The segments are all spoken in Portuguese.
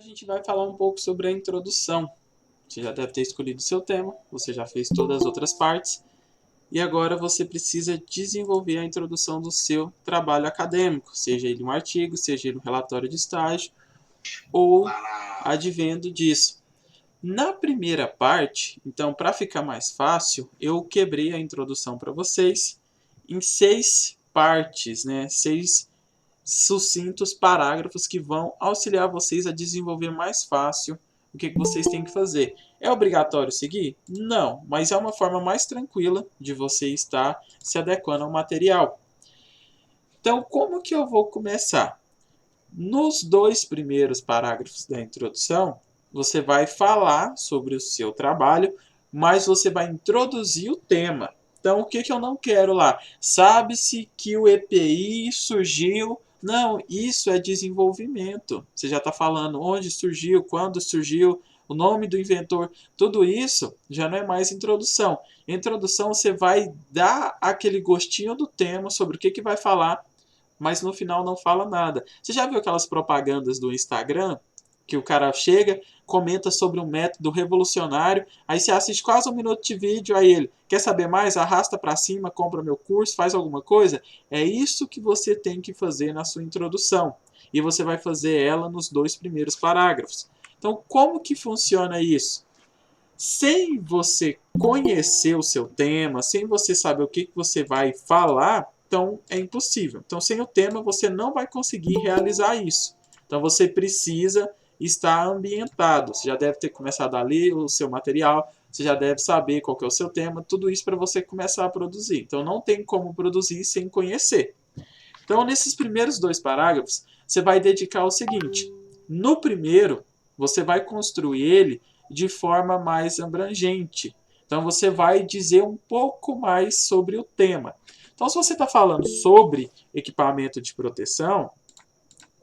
gente vai falar um pouco sobre a introdução. Você já deve ter escolhido o seu tema, você já fez todas as outras partes, e agora você precisa desenvolver a introdução do seu trabalho acadêmico, seja ele um artigo, seja ele um relatório de estágio, ou advendo disso. Na primeira parte, então, para ficar mais fácil, eu quebrei a introdução para vocês em 6 partes, né? 6 sucintos parágrafos que vão auxiliar vocês a desenvolver mais fácil o que vocês têm que fazer. É obrigatório seguir? Não, mas é uma forma mais tranquila de você estar se adequando ao material. Então, como que eu vou começar? Nos 2 primeiros parágrafos da introdução, você vai falar sobre o seu trabalho, mas você vai introduzir o tema. Então, o que eu não quero lá? Sabe-se que o EPI surgiu. Não, isso é desenvolvimento. Você já está falando onde surgiu, quando surgiu, o nome do inventor. Tudo isso já não é mais introdução. Introdução, você vai dar aquele gostinho do tema sobre o que vai falar, mas no final não fala nada. Você já viu aquelas propagandas do Instagram que o cara chega, comenta sobre um método revolucionário, aí você assiste quase 1 minuto de vídeo, aí ele quer saber mais, arrasta para cima, compra meu curso, faz alguma coisa? É isso que você tem que fazer na sua introdução. E você vai fazer ela nos 2 primeiros parágrafos. Então, como que funciona isso? Sem você conhecer o seu tema, sem você saber o que você vai falar, então é impossível. Então, sem o tema, você não vai conseguir realizar isso. Então, você precisa estar ambientado. Você já deve ter começado a ler o seu material, você já deve saber qual que é o seu tema, tudo isso para você começar a produzir. Então, não tem como produzir sem conhecer. Então, nesses primeiros 2 parágrafos, você vai dedicar o seguinte: no primeiro, você vai construir ele de forma mais abrangente. Então, você vai dizer um pouco mais sobre o tema. Então, se você está falando sobre equipamento de proteção,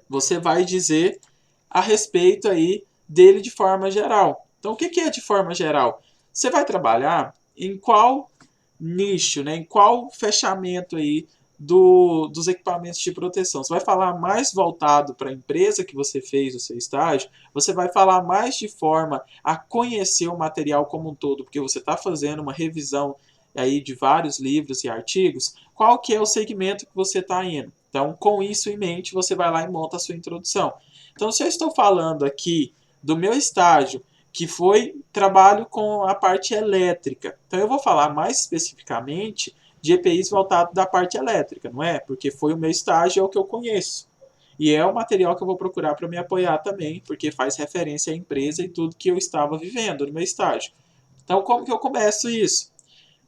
você vai dizer a respeito aí dele de forma geral. Então, o que é de forma geral? Você vai trabalhar em qual nicho, né? Em qual fechamento aí dos equipamentos de proteção. Você vai falar mais voltado para a empresa que você fez o seu estágio, você vai falar mais de forma a conhecer o material como um todo, porque você está fazendo uma revisão aí de vários livros e artigos, qual que é o segmento que você está indo. Então, com isso em mente, você vai lá e monta a sua introdução. Então, se eu estou falando aqui do meu estágio, que foi trabalho com a parte elétrica. Então eu vou falar mais especificamente de EPIs voltado da parte elétrica, não é? Porque foi o meu estágio, é o que eu conheço. E é o material que eu vou procurar para me apoiar também, porque faz referência à empresa e tudo que eu estava vivendo no meu estágio. Então, como que eu começo isso?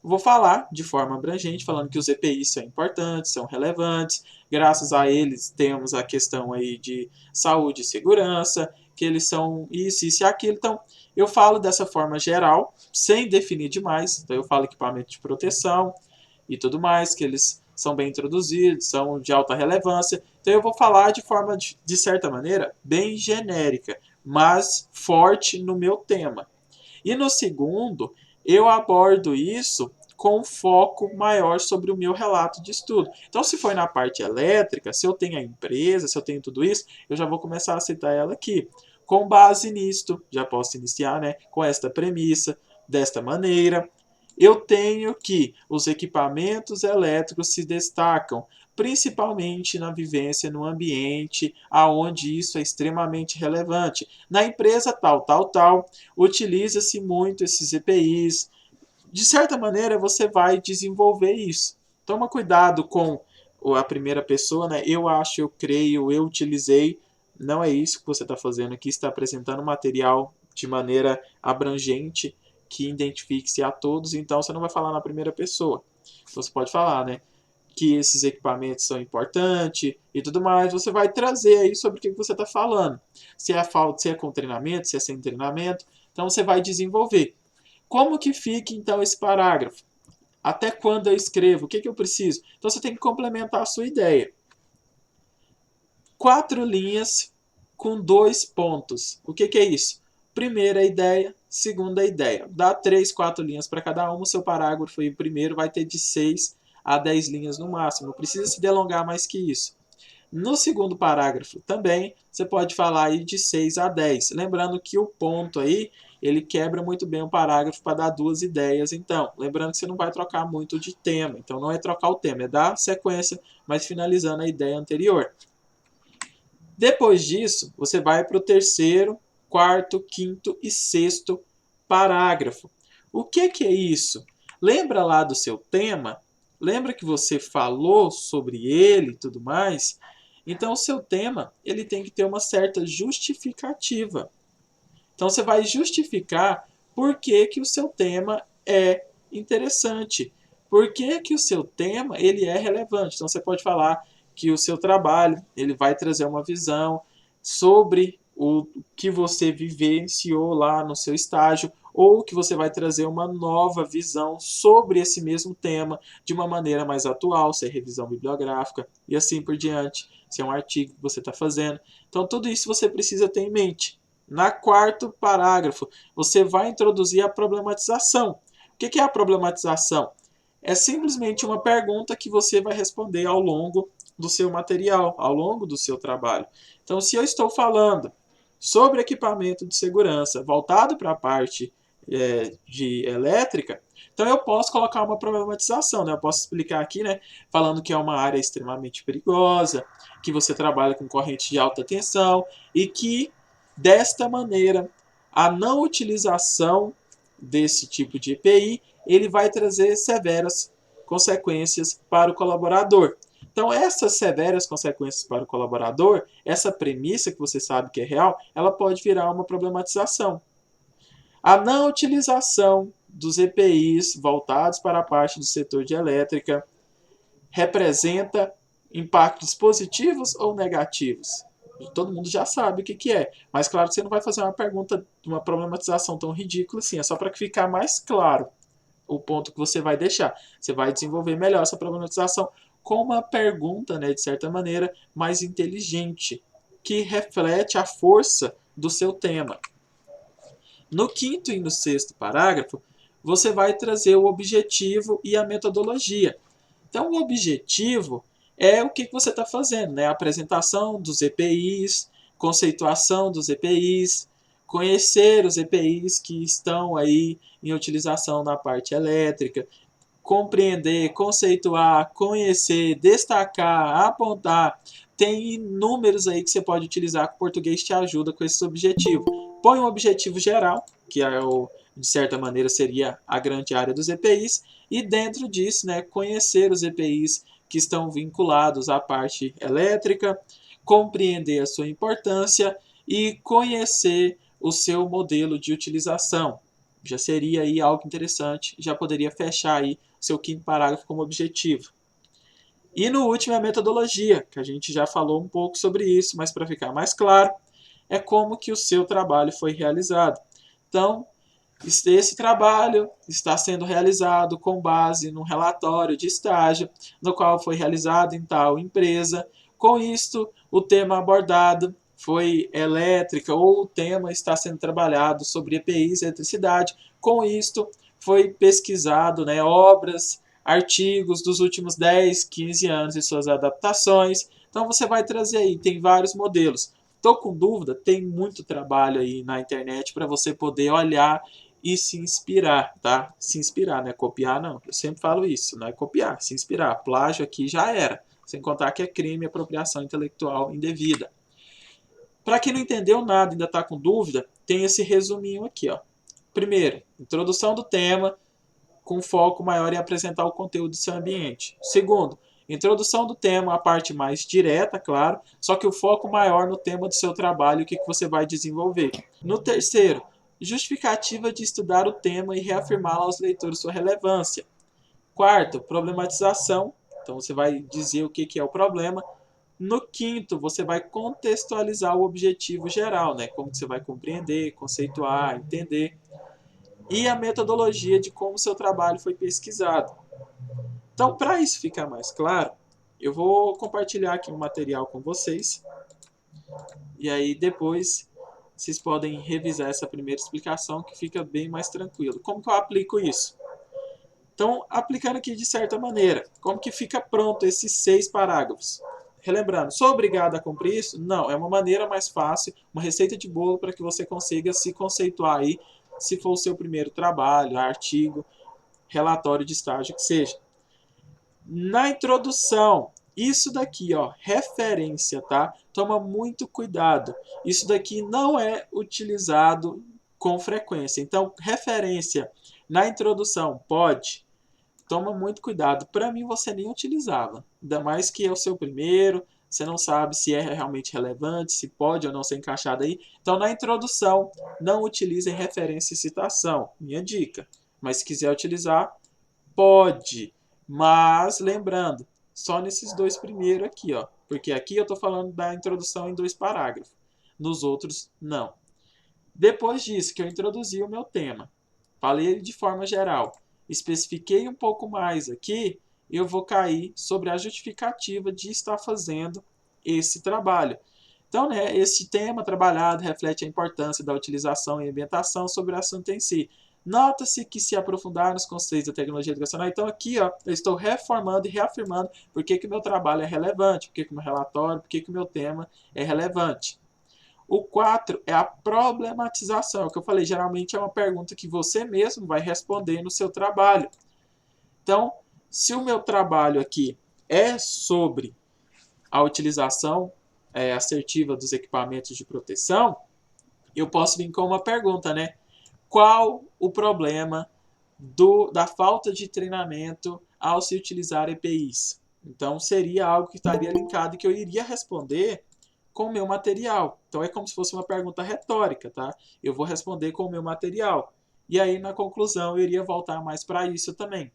Vou falar de forma abrangente, falando que os EPIs são importantes, são relevantes, graças a eles temos a questão aí de saúde e segurança, que eles são isso e aquilo. Então, eu falo dessa forma geral, sem definir demais. Então, eu falo equipamento de proteção e tudo mais, que eles são bem introduzidos, são de alta relevância. Então, eu vou falar de forma, de certa maneira, bem genérica, mas forte no meu tema. E no segundo, eu abordo isso com foco maior sobre o meu relato de estudo. Então, se for na parte elétrica, se eu tenho a empresa, se eu tenho tudo isso, eu já vou começar a citar ela aqui. Com base nisto, já posso iniciar, né, com esta premissa, desta maneira. Eu tenho que os equipamentos elétricos se destacam principalmente na vivência no ambiente aonde isso é extremamente relevante. Na empresa tal, utiliza-se muito esses EPIs. De certa maneira, você vai desenvolver isso. Toma cuidado com a primeira pessoa, né? Eu acho, eu creio, eu utilizei. Não é isso que você está fazendo aqui. Está apresentando material de maneira abrangente que identifique-se a todos. Então, você não vai falar na primeira pessoa. Então, você pode falar, né? Que esses equipamentos são importantes e tudo mais, você vai trazer aí sobre o que você está falando. Se é falta, se é com treinamento, se é sem treinamento, então você vai desenvolver. Como que fica então esse parágrafo? Até quando eu escrevo? O que eu preciso? Então você tem que complementar a sua ideia. 4 linhas com 2 pontos. O que é isso? Primeira ideia, segunda ideia. Dá 3, 4 linhas para cada uma. O seu parágrafo aí, primeiro vai ter de 6 a 10 linhas no máximo. Não precisa se delongar mais que isso. No segundo parágrafo também, você pode falar aí de 6 a 10. Lembrando que o ponto aí, ele quebra muito bem o parágrafo para dar duas ideias, então. Lembrando que você não vai trocar muito de tema. Então, não é trocar o tema, é dar sequência, mas finalizando a ideia anterior. Depois disso, você vai para o terceiro, quarto, quinto e sexto parágrafo. O que é isso? Lembra lá do seu tema? Lembra que você falou sobre ele e tudo mais? Então, o seu tema ele tem que ter uma certa justificativa. Então, você vai justificar por que o seu tema é interessante. Por que o seu tema ele é relevante. Então, você pode falar que o seu trabalho ele vai trazer uma visão sobre o que você vivenciou lá no seu estágio, ou que você vai trazer uma nova visão sobre esse mesmo tema de uma maneira mais atual, se é revisão bibliográfica e assim por diante, se é um artigo que você está fazendo. Então, tudo isso você precisa ter em mente. Na quarto parágrafo, você vai introduzir a problematização. O que é a problematização? É simplesmente uma pergunta que você vai responder ao longo do seu material, ao longo do seu trabalho. Então, se eu estou falando sobre equipamento de segurança voltado para a parte de elétrica, então eu posso colocar uma problematização, né? Eu posso explicar aqui, né, falando que é uma área extremamente perigosa, que você trabalha com corrente de alta tensão e que desta maneira a não utilização desse tipo de EPI ele vai trazer severas consequências para o colaborador. Então, essas severas consequências para o colaborador, essa premissa que você sabe que é real, ela pode virar uma problematização. A não utilização dos EPIs voltados para a parte do setor de elétrica representa impactos positivos ou negativos? Todo mundo já sabe o que é. Mas claro que você não vai fazer uma pergunta, uma problematização tão ridícula assim. É só para ficar mais claro o ponto que você vai deixar. Você vai desenvolver melhor essa problematização com uma pergunta, né, de certa maneira, mais inteligente, que reflete a força do seu tema. No quinto e no sexto parágrafo, você vai trazer o objetivo e a metodologia. Então, o objetivo é o que você está fazendo, né? A apresentação dos EPIs, conceituação dos EPIs, conhecer os EPIs que estão aí em utilização na parte elétrica, compreender, conceituar, conhecer, destacar, apontar. Tem inúmeros aí que você pode utilizar que o português te ajuda com esse objetivo. Põe um objetivo geral, que é de certa maneira seria a grande área dos EPIs, e dentro disso, né, conhecer os EPIs que estão vinculados à parte elétrica, compreender a sua importância e conhecer o seu modelo de utilização. Já seria aí algo interessante, já poderia fechar aí seu quinto parágrafo como objetivo. E no último é a metodologia, que a gente já falou um pouco sobre isso, mas para ficar mais claro, é como que o seu trabalho foi realizado. Então, esse trabalho está sendo realizado com base num relatório de estágio, no qual foi realizado em tal empresa. Com isto, o tema abordado foi elétrica, ou o tema está sendo trabalhado sobre EPIs e eletricidade. Com isto, foi pesquisado, né, obras, artigos dos últimos 10, 15 anos e suas adaptações. Então você vai trazer aí, tem vários modelos. Estou com dúvida? Tem muito trabalho aí na internet para você poder olhar e se inspirar, tá? Se inspirar, não é copiar, não. Eu sempre falo isso, não é copiar, se inspirar. Plágio aqui já era. Sem contar que é crime e apropriação intelectual indevida. Para quem não entendeu nada, ainda está com dúvida, tem esse resuminho aqui, ó. Primeiro, introdução do tema, com foco maior em apresentar o conteúdo do seu ambiente. Segundo, introdução do tema, a parte mais direta, claro, só que o foco maior no tema do seu trabalho e o que você vai desenvolver. No terceiro, justificativa de estudar o tema e reafirmar aos leitores sua relevância. Quarto, problematização. Então você vai dizer o que é o problema. No quinto, você vai contextualizar o objetivo geral, né? Como você vai compreender, conceituar, entender. E a metodologia de como o seu trabalho foi pesquisado. Então, para isso ficar mais claro, eu vou compartilhar aqui um material com vocês. E aí depois vocês podem revisar essa primeira explicação que fica bem mais tranquilo. Como que eu aplico isso? Então, aplicando aqui de certa maneira, como que fica pronto esses 6 parágrafos? relembrando, sou obrigado a cumprir isso? Não, é uma maneira mais fácil, uma receita de bolo para que você consiga se conceituar aí, se for o seu primeiro trabalho, artigo, relatório de estágio que seja. Na introdução, isso daqui, ó, referência, tá? Toma muito cuidado. Isso daqui não é utilizado com frequência. Então, referência na introdução, pode. Toma muito cuidado. Para mim, você nem utilizava. Ainda mais que é o seu primeiro, você não sabe se é realmente relevante, se pode ou não ser encaixado aí. Então, na introdução, não utilizem referência e citação. Minha dica. Mas se quiser utilizar, pode. Mas, lembrando, só nesses dois primeiros aqui, ó. Porque aqui eu estou falando da introdução em 2 parágrafos. Nos outros, não. Depois disso, que eu introduzi o meu tema, falei de forma geral, especifiquei um pouco mais aqui, eu vou cair sobre a justificativa de estar fazendo esse trabalho. Então, né, esse tema trabalhado reflete a importância da utilização e ambientação sobre o assunto em si. Nota-se que se aprofundar nos conceitos da tecnologia educacional, então aqui ó, eu estou reformando e reafirmando por que o meu trabalho é relevante, por que o meu relatório, por que o meu tema é relevante. O 4 é a problematização, é o que eu falei, geralmente é uma pergunta que você mesmo vai responder no seu trabalho. Então, se o meu trabalho aqui é sobre a utilização assertiva dos equipamentos de proteção, eu posso vir com uma pergunta, né? Qual o problema da falta de treinamento ao se utilizar EPIs? Então, seria algo que estaria linkado e que eu iria responder com o meu material. Então, é como se fosse uma pergunta retórica, tá? Eu vou responder com o meu material. E aí, na conclusão, eu iria voltar mais para isso também.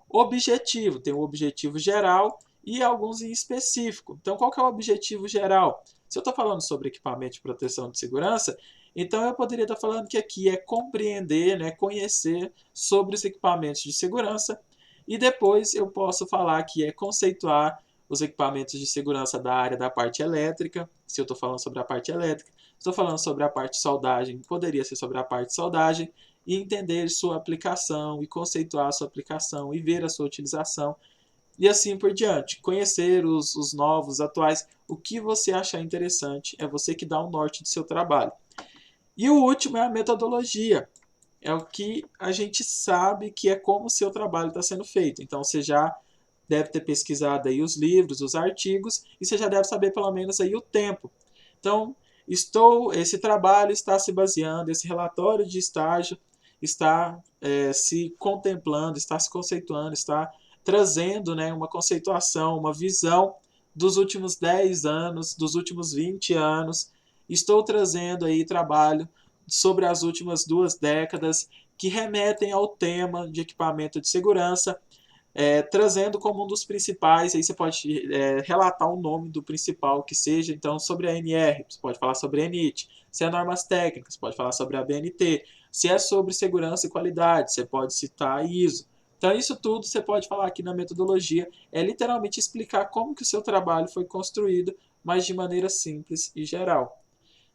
Objetivo, tem o objetivo geral e alguns em específico. Então, qual que é o objetivo geral? Se eu estou falando sobre equipamento de proteção de segurança, então eu poderia estar falando que aqui é compreender, né, conhecer sobre os equipamentos de segurança, e depois eu posso falar que é conceituar os equipamentos de segurança da área da parte elétrica, se eu estou falando sobre a parte elétrica, estou falando sobre a parte de soldagem, poderia ser sobre a parte de soldagem, e entender sua aplicação, e conceituar a sua aplicação, e ver a sua utilização, e assim por diante. Conhecer os novos, atuais, o que você achar interessante, é você que dá o norte do seu trabalho. E o último é a metodologia. É o que a gente sabe que é como o seu trabalho está sendo feito. Então, você já deve ter pesquisado aí os livros, os artigos, e você já deve saber pelo menos aí o tempo. Então, esse trabalho está se baseando, esse relatório de estágio está se contemplando, está se conceituando, está trazendo, né, uma conceituação, uma visão dos últimos 10 anos, dos últimos 20 anos. Estou trazendo aí trabalho sobre as últimas 2 décadas que remetem ao tema de equipamento de segurança, trazendo como um dos principais, aí você pode relatar o nome do principal que seja, então sobre a NR, você pode falar sobre a NIT, se é normas técnicas, pode falar sobre a BNT, se é sobre segurança e qualidade, você pode citar a ISO. Então isso tudo você pode falar aqui na metodologia, é literalmente explicar como que o seu trabalho foi construído, mas de maneira simples e geral.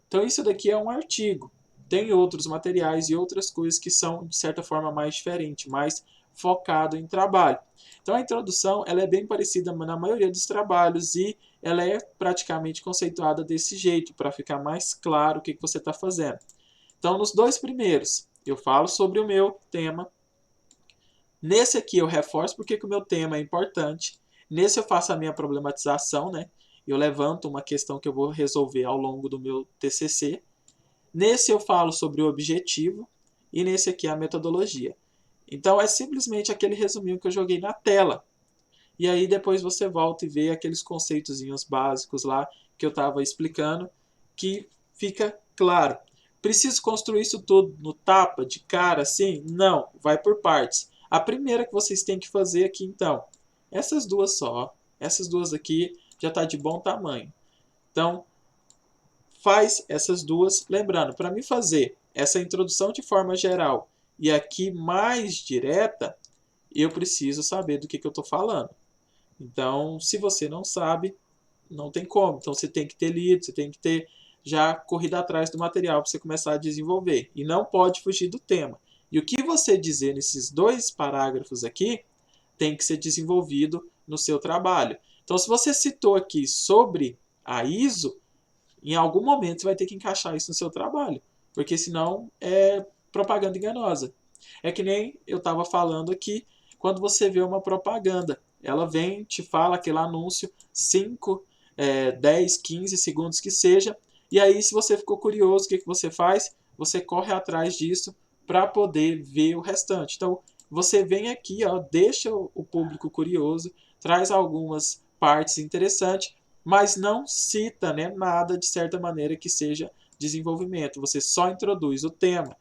Então isso daqui é um artigo, tem outros materiais e outras coisas que são de certa forma mais diferentes, mais focado em trabalho. Então a introdução ela é bem parecida na maioria dos trabalhos e ela é praticamente conceituada desse jeito, para ficar mais claro o que você está fazendo. Então nos 2 primeiros eu falo sobre o meu tema. Nesse aqui eu reforço porque o meu tema é importante. Nesse eu faço a minha problematização, né? Eu levanto uma questão que eu vou resolver ao longo do meu TCC. Nesse eu falo sobre o objetivo e nesse aqui a metodologia. Então é simplesmente aquele resuminho que eu joguei na tela. E aí depois você volta e vê aqueles conceitozinhos básicos lá que eu estava explicando, que fica claro. Preciso construir isso tudo no tapa, de cara, assim? Não, vai por partes. A primeira que vocês têm que fazer aqui então, essas duas só, essas duas aqui já está de bom tamanho. Então, faz essas duas, lembrando, para mim fazer essa introdução de forma geral e aqui mais direta, eu preciso saber do que eu estou falando. Então, se você não sabe, não tem como. Então, você tem que ter lido, você tem que ter já corrido atrás do material para você começar a desenvolver. E não pode fugir do tema. E o que você dizer nesses 2 parágrafos aqui tem que ser desenvolvido no seu trabalho. Então, se você citou aqui sobre a ISO, em algum momento você vai ter que encaixar isso no seu trabalho, porque senão é propaganda enganosa. É que nem eu estava falando aqui, quando você vê uma propaganda, ela vem, te fala aquele anúncio, 5, 10, 15 segundos que seja, e aí se você ficou curioso, o que você faz? Você corre atrás disso para poder ver o restante. Então, você vem aqui, ó, deixa o público curioso, traz algumas partes interessantes, mas não cita, né, nada de certa maneira que seja desenvolvimento. Você só introduz o tema.